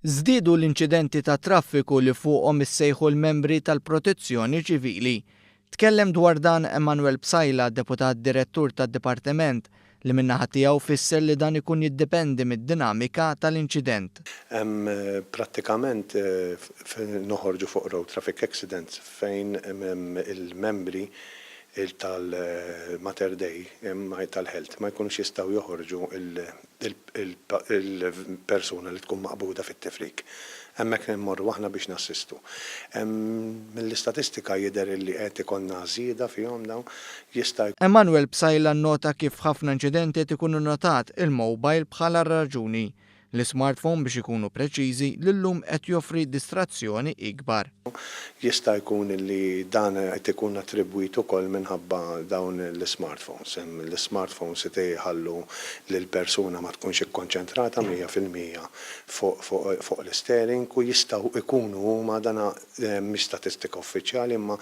Żdiedu l-inċidenti ta' traffiku li fuqhom issejħu l-membri tal-Protezzjoni Ċivili. Tkellem dwar dan Emanuel Bsajla, deputat direttur tad-Dipartiment, li min-naħa tiegħu fisser li dan ikun jiddependi mid-dinamika tal-inċident. Prattikament noħorġu fuq road traffic accidents fejn il-membri tal-Mater Dei tal-Health ma jkunux jistgħu joħorġu il-persuna li tkun maqbuda fit-tifrik. Hemmhekk immorru aħna biex nassistu. Mill-istatistika jidher li qed ikollna żieda fihom dawn jista' Emanuel Bsajla nnota kif ħafna inċidenti qed ikunu notat il-mobile bħala raġuni. L-smartphone biex ikunu preċiżi lillum qed joffri distrazzjoni ikbar. Jista' jkun li dan qed ikun attribwit ukoll minħabba dawn l-smartphones. L-smartphones se jħallu lil persuna ma tkunx ikkonċentrata 100% fuq l-steering u jistgħu jkunu huma dan mhix statistika uffiċjali imma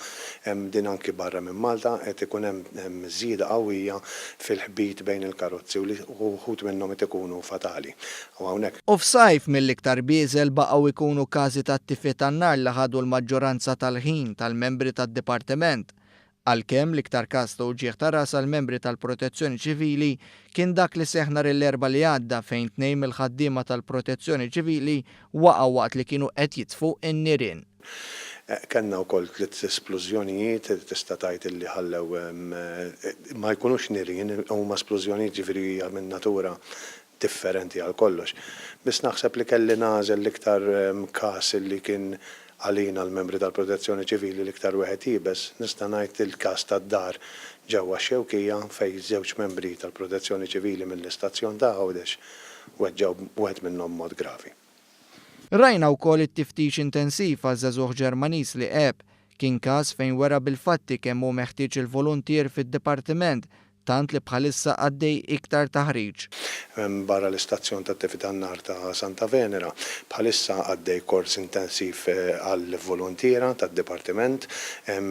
din anki barra minn Malta qed ikun hemm żieda qawwija fil-ħbit bejn il-karozzi u wħud minnhom qed ikunu fatali. F'sajf mill-iktar biżel baqgħu jkunu każi ta' ttiffi tan-nar li ħadu l-maġġoranza tal-ħin tal-membri tad-Dipartiment. Għalkemm l-iktar każ ta' uġigħ ta' ras għall-membri tal-Protezzjoni Ċivili kien dak li seħħ nhar l-Erbgħa li għadda fejn tnejn mill-ħaddiema tal-Protezzjoni Ċivili waqgħu waqt li kienu qed jitfgħu n-nirien. Kenna wkoll 3 esplużjonijiet tista' tgħid illi ħallew ma jkunux nirien huma esplużjonijiet ġifieri minn natura differenti għal kollox. Biss naħseb li kelli nażel l-iktar każ li kien għalina l-membri tal-Protezzjoni Ċivili l-iktar wieħed jibes, nista' ngħid il-każ tad-dar ġewwa Xewkija fejn żewġ membri tal-Protezzjoni Ċivili mill-istazzjon ta' Għawdex weġġew wieħed minnhom mod gravi. Rajna wkoll it-tiftix intensiv għal żagħżugħ Ġermaniż li qeb kien każ fejn wera bil-fatti kemm hu meħtieġ il-voluntier fid-Dipartiment tant li bħalissa għaddej iktar taħriġ. Barra l-istazzjon ta' Tifi tan-Nar ta' Santa Venera, bħalissa għaddej kors intensiv għall-volontiera tad-Dipartiment,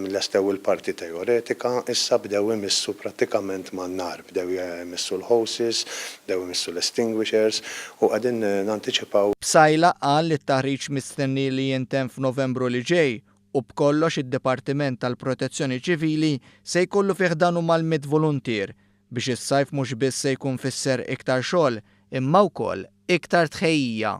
lestew il-parti teoretika, issa bdew imissu prattikament man-nar, bdew imissu l-hoses, bdew imissu l-extinguishers u qegħdin nanticipaw. Bsajla qal li t-taħriġ mistenni li jintemm f'Novembru li ġej. U b'kollox id-Dipartiment tal-Protezzjoni Ċivili se jkollu fih dan mal-100 volunteer biex is-sajf mhux biss se jkun fisser iktar xogħol imma wkoll iktar tħejjija.